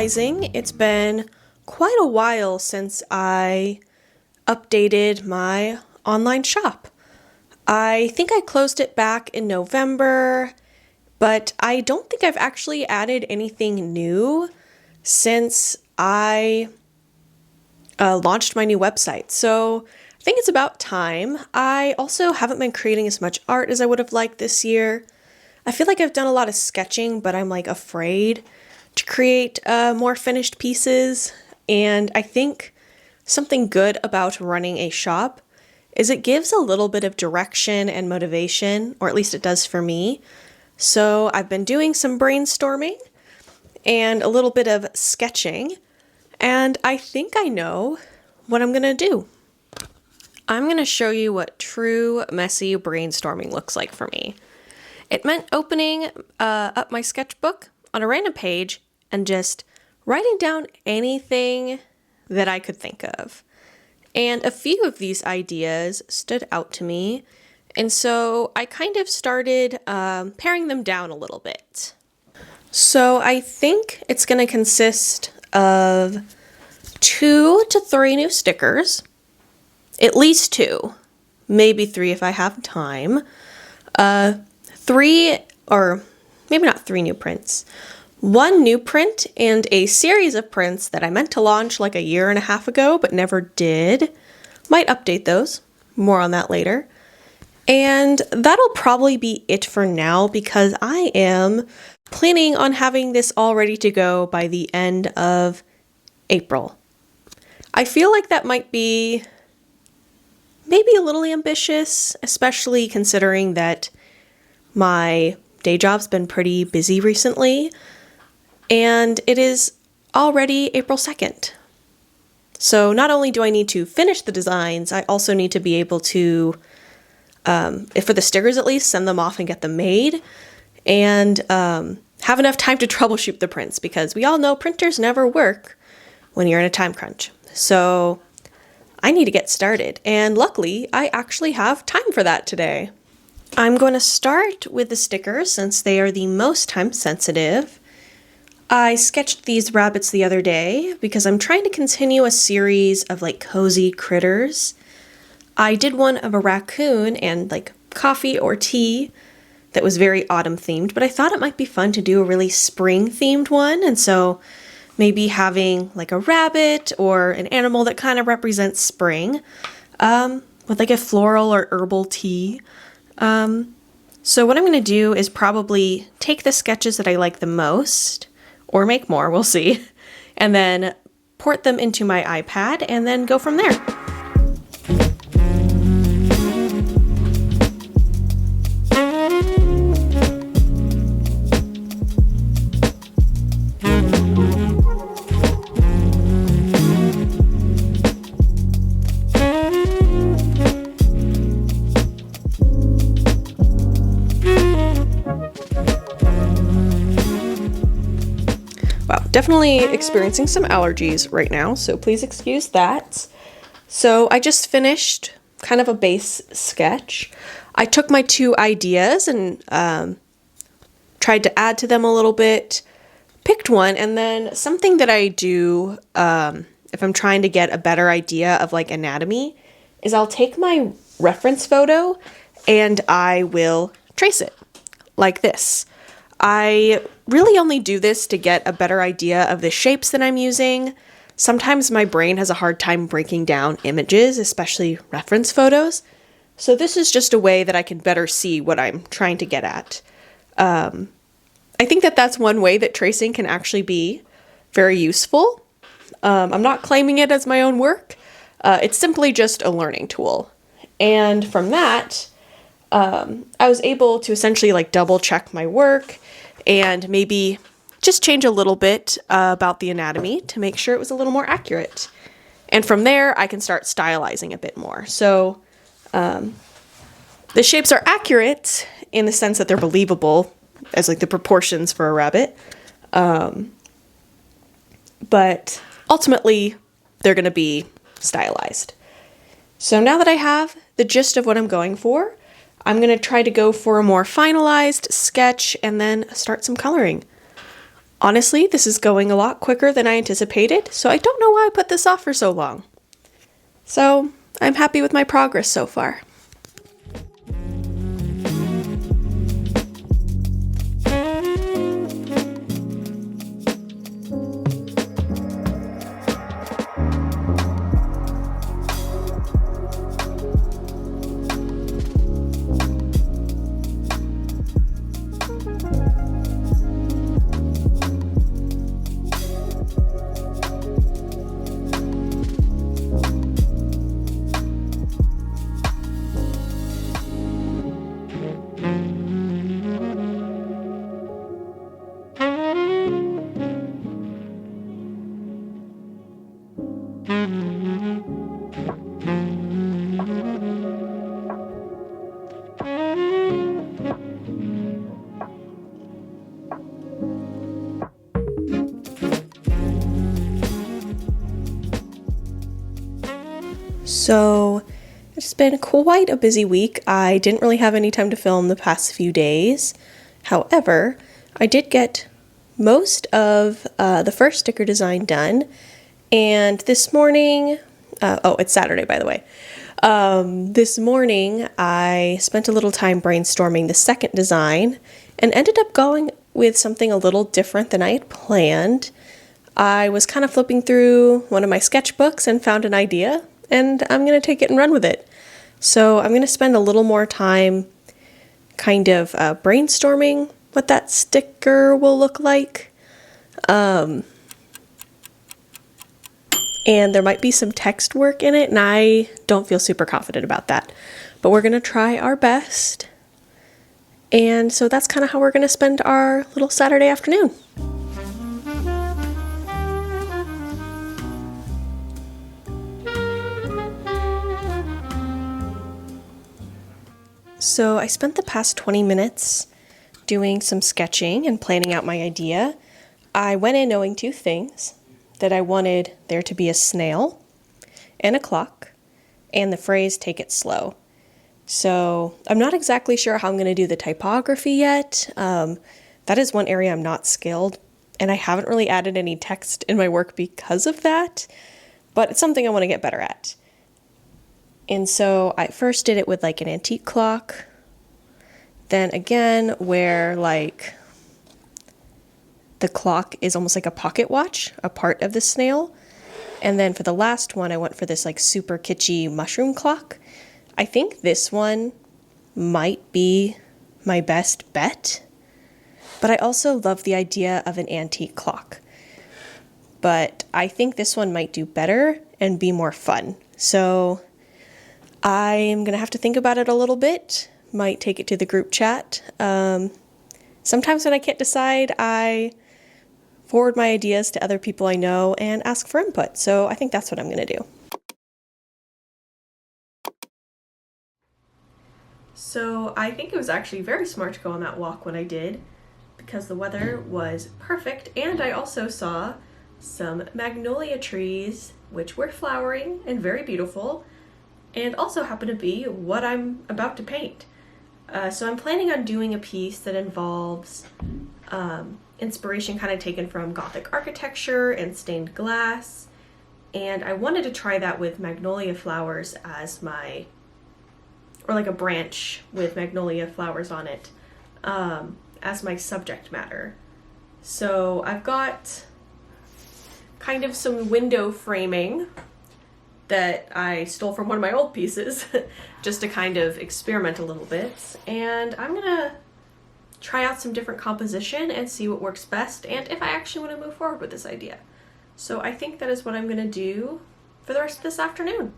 Finalizing. It's been quite a while since I updated my online shop. I think I closed it back in November, but I don't think I've actually added anything new since I launched my new website. So I think it's about time. I also haven't been creating as much art as I would have liked this year. I feel like I've done a lot of sketching, but I'm like afraid to create more finished pieces. And I think something good about running a shop is it gives a little bit of direction and motivation, or at least it does for me. So I've been doing some brainstorming and a little bit of sketching, and I think I know what I'm gonna do. I'm gonna show you what true messy brainstorming looks like for me. It meant opening up my sketchbook on a random page and just writing down anything that I could think of. And a few of these ideas stood out to me, and so I kind of started paring them down a little bit. So I think it's going to consist of 2 to 3 new stickers, at least 2, maybe 3 if I have time. 3, or maybe not 3 new prints. 1 new print and a series of prints that I meant to launch like 1.5 years ago but never did. Might update those. More on that later. And that'll probably be it for now because I am planning on having this all ready to go by the end of April. I feel like that might be maybe a little ambitious, especially considering that my day job's been pretty busy recently, and it is already April 2nd. So not only do I need to finish the designs, I also need to be able to, if for the stickers at least, send them off and get them made, and have enough time to troubleshoot the prints, because we all know printers never work when you're in a time crunch. So I need to get started, and luckily I actually have time for that today. I'm going to start with the stickers since they are the most time sensitive. I sketched these rabbits the other day because I'm trying to continue a series of like cozy critters. I did one of a raccoon and like coffee or tea that was very autumn themed, but I thought it might be fun to do a really spring themed one, and so maybe having like a rabbit or an animal that kind of represents spring with like a floral or herbal tea. So what I'm going to do is probably take the sketches that I like the most, or make more, we'll see, and then port them into my iPad and then go from there. Definitely experiencing some allergies right now, so please excuse that. So I just finished kind of a base sketch. I took my 2 ideas and tried to add to them a little bit, picked one, and then something that I do if I'm trying to get a better idea of like anatomy is I'll take my reference photo and I will trace it like this. I really only do this to get a better idea of the shapes that I'm using. Sometimes my brain has a hard time breaking down images, especially reference photos. So this is just a way that I can better see what I'm trying to get at. I think that that's one way that tracing can actually be very useful. I'm not claiming it as my own work. It's simply just a learning tool. And from that, I was able to essentially like double check my work and maybe just change a little bit about the anatomy to make sure it was a little more accurate. And from there, I can start stylizing a bit more. So the shapes are accurate in the sense that they're believable as like the proportions for a rabbit. But ultimately, they're going to be stylized. So now that I have the gist of what I'm going for, I'm going to try to go for a more finalized sketch and then start some coloring. Honestly, this is going a lot quicker than I anticipated, so I don't know why I put this off for so long. So, I'm happy with my progress so far. So, it's been quite a busy week. I didn't really have any time to film the past few days. However, I did get most of the first sticker design done. And this morning, it's Saturday, by the way. This morning, I spent a little time brainstorming the second design and ended up going with something a little different than I had planned. I was kind of flipping through one of my sketchbooks and found an idea, and I'm going to take it and run with it. So I'm going to spend a little more time kind of brainstorming what that sticker will look like. And there might be some text work in it, and I don't feel super confident about that. But we're going to try our best. And so that's kind of how we're going to spend our little Saturday afternoon. So I spent the past 20 minutes doing some sketching and planning out my idea. I went in knowing two things: that I wanted there to be a snail and a clock and the phrase "take it slow." So I'm not exactly sure how I'm going to do the typography yet. That is one area I'm not skilled, and I haven't really added any text in my work because of that, but it's something I want to get better at. And so I first did it with like an antique clock, then again where like the clock is almost like a pocket watch, a part of the snail. And then for the last one, I went for this like super kitschy mushroom clock. I think this one might be my best bet, but I also love the idea of an antique clock. But I think this one might do better and be more fun. So I'm going to have to think about it a little bit, might take it to the group chat. Sometimes when I can't decide, I forward my ideas to other people I know and ask for input. So I think that's what I'm going to do. So I think it was actually very smart to go on that walk when I did, because the weather was perfect, and I also saw some magnolia trees which were flowering and very beautiful, and also happen to be what I'm about to paint. So I'm planning on doing a piece that involves inspiration kind of taken from Gothic architecture and stained glass, and I wanted to try that with magnolia flowers as my, or like a branch with magnolia flowers on it, as my subject matter. So I've got kind of some window framing that I stole from one of my old pieces just to kind of experiment a little bit. And I'm gonna try out some different composition and see what works best and if I actually want to move forward with this idea. So I think that is what I'm gonna do for the rest of this afternoon.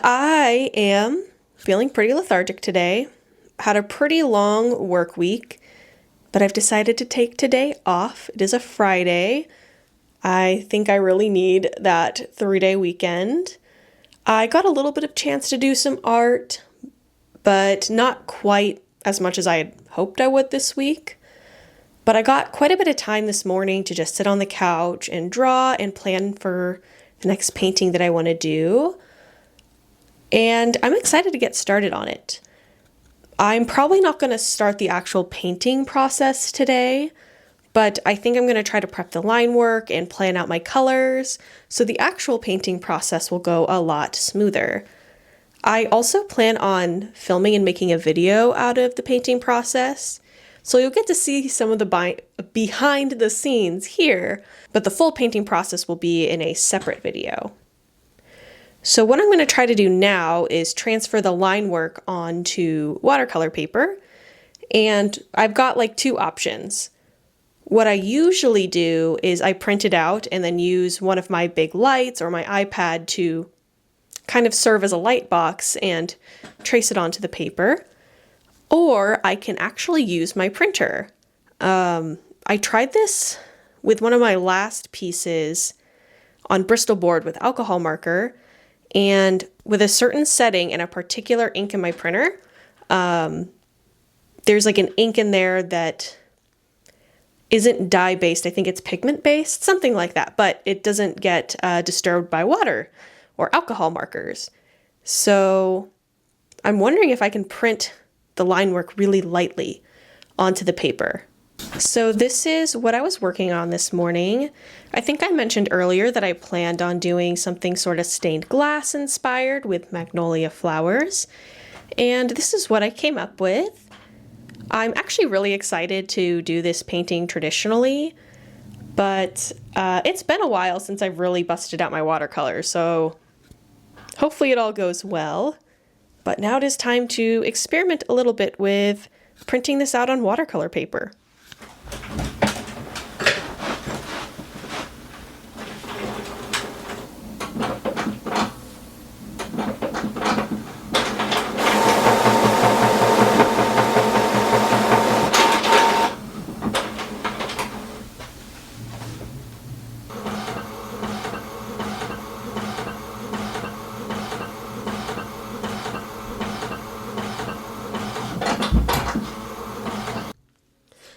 I am feeling pretty lethargic today. Had a pretty long work week, but I've decided to take today off. It is a Friday. I think I really need that 3-day weekend. I got a little bit of chance to do some art, but not quite as much as I had hoped I would this week. But I got quite a bit of time this morning to just sit on the couch and draw and plan for the next painting that I want to do. And I'm excited to get started on it. I'm probably not going to start the actual painting process today, but I think I'm going to try to prep the line work and plan out my colors, so the actual painting process will go a lot smoother. I also plan on filming and making a video out of the painting process, so you'll get to see some of the behind the scenes here, but the full painting process will be in a separate video. So what I'm going to try to do now is transfer the line work onto watercolor paper, and I've got like two options. What I usually do is I print it out and then use one of my big lights or my iPad to kind of serve as a light box and trace it onto the paper. Or I can actually use my printer. I tried this with one of my last pieces on Bristol board with alcohol marker, and with a certain setting and a particular ink in my printer, there's like an ink in there that isn't dye-based. I think it's pigment-based, something like that, but it doesn't get disturbed by water or alcohol markers. So I'm wondering if I can print the line work really lightly onto the paper. So this is what I was working on this morning. I think I mentioned earlier that I planned on doing something sort of stained glass inspired with magnolia flowers, and this is what I came up with. I'm actually really excited to do this painting traditionally, but it's been a while since I've really busted out my watercolors, so hopefully it all goes well. But now it is time to experiment a little bit with printing this out on watercolor paper.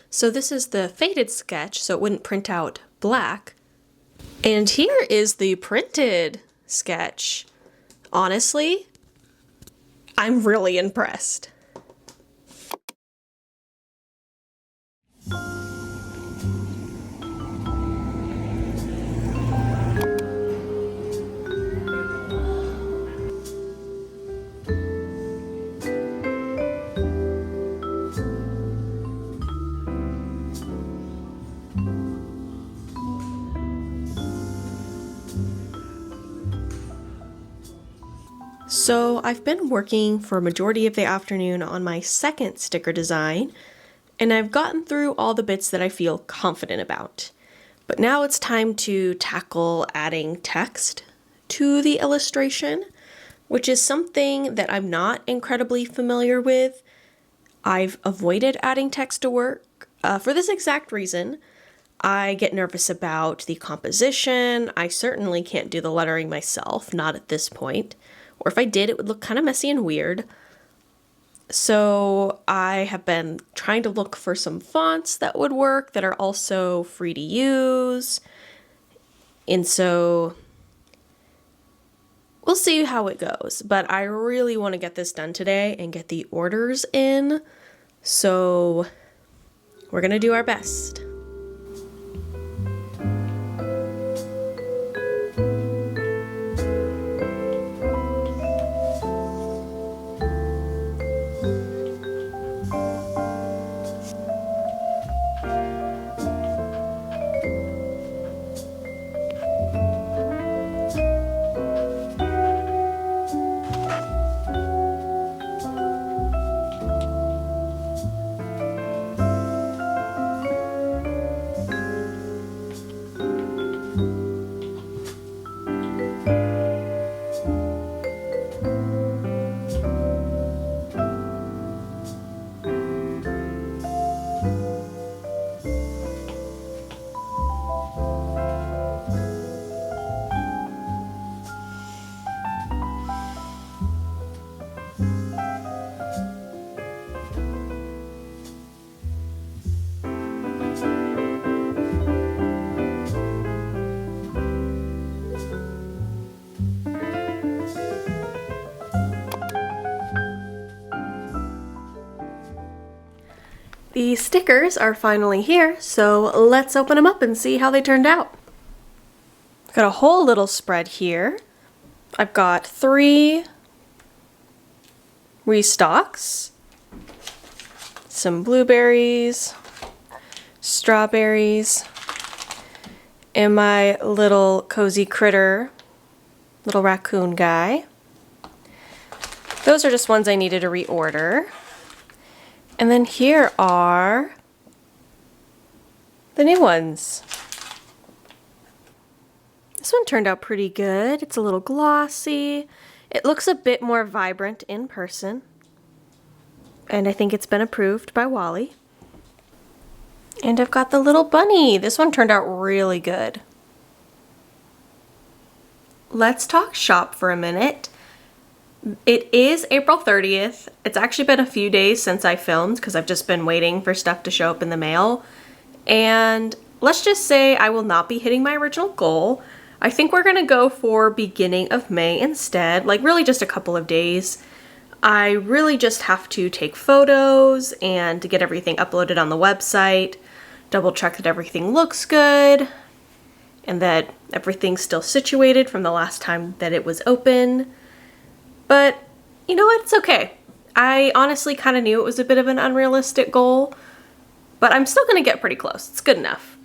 So this is the faded sketch, so it wouldn't print out black. And here is the printed sketch. Honestly, I'm really impressed. So I've been working for a majority of the afternoon on my second sticker design, and I've gotten through all the bits that I feel confident about. But now it's time to tackle adding text to the illustration, which is something that I'm not incredibly familiar with. I've avoided adding text to work for this exact reason. I get nervous about the composition. I certainly can't do the lettering myself, not at this point. Or if I did, it would look kind of messy and weird. So I have been trying to look for some fonts that would work that are also free to use. And so we'll see how it goes. But I really want to get this done today and get the orders in. So we're going to do our best. The stickers are finally here, so let's open them up and see how they turned out. Got a whole little spread here. I've got 3 restocks, some blueberries, strawberries, and my little cozy critter, little raccoon guy. Those are just ones I needed to reorder. And then here are the new ones. This one turned out pretty good. It's a little glossy. It looks a bit more vibrant in person. And I think it's been approved by Wally. And I've got the little bunny. This one turned out really good. Let's talk shop for a minute. It is April 30th. It's actually been a few days since I filmed because I've just been waiting for stuff to show up in the mail. And let's just say I will not be hitting my original goal. I think we're gonna go for beginning of May instead, like really just a couple of days. I really just have to take photos and to get everything uploaded on the website, double check that everything looks good and that everything's still situated from the last time that it was open. But you know what, it's okay. I honestly kind of knew it was a bit of an unrealistic goal, but I'm still gonna get pretty close. It's good enough.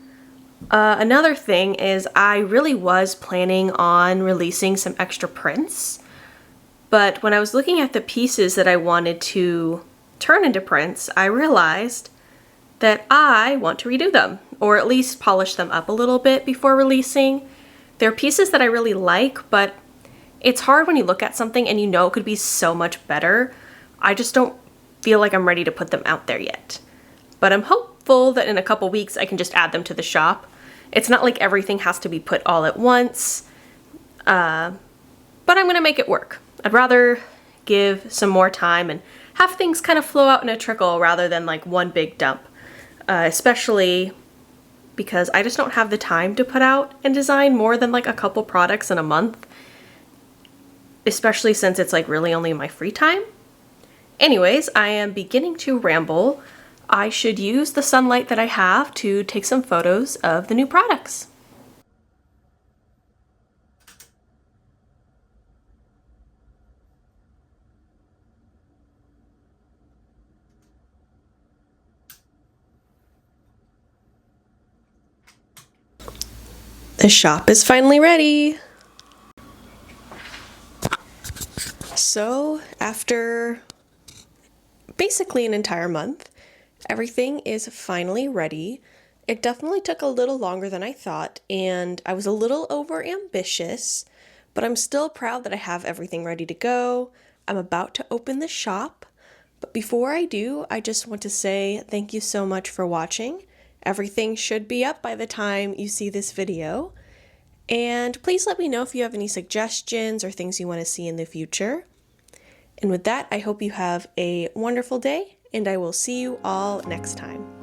Another thing is I really was planning on releasing some extra prints, but when I was looking at the pieces that I wanted to turn into prints, I realized that I want to redo them, or at least polish them up a little bit before releasing. They're pieces that I really like, but it's hard when you look at something and you know it could be so much better. I just don't feel like I'm ready to put them out there yet. But I'm hopeful that in a couple weeks I can just add them to the shop. It's not like everything has to be put all at once, but I'm gonna make it work. I'd rather give some more time and have things kind of flow out in a trickle rather than like one big dump, especially because I just don't have the time to put out and design more than like a couple products in a month. Especially since it's like really only my free time. Anyways, I am beginning to ramble. I should use the sunlight that I have to take some photos of the new products. The shop is finally ready. So after basically an entire month, everything is finally ready. It definitely took a little longer than I thought, and I was a little over ambitious, but I'm still proud that I have everything ready to go. I'm about to open the shop, but before I do, I just want to say thank you so much for watching. Everything should be up by the time you see this video. And please let me know if you have any suggestions or things you want to see in the future. And with that, I hope you have a wonderful day, and I will see you all next time.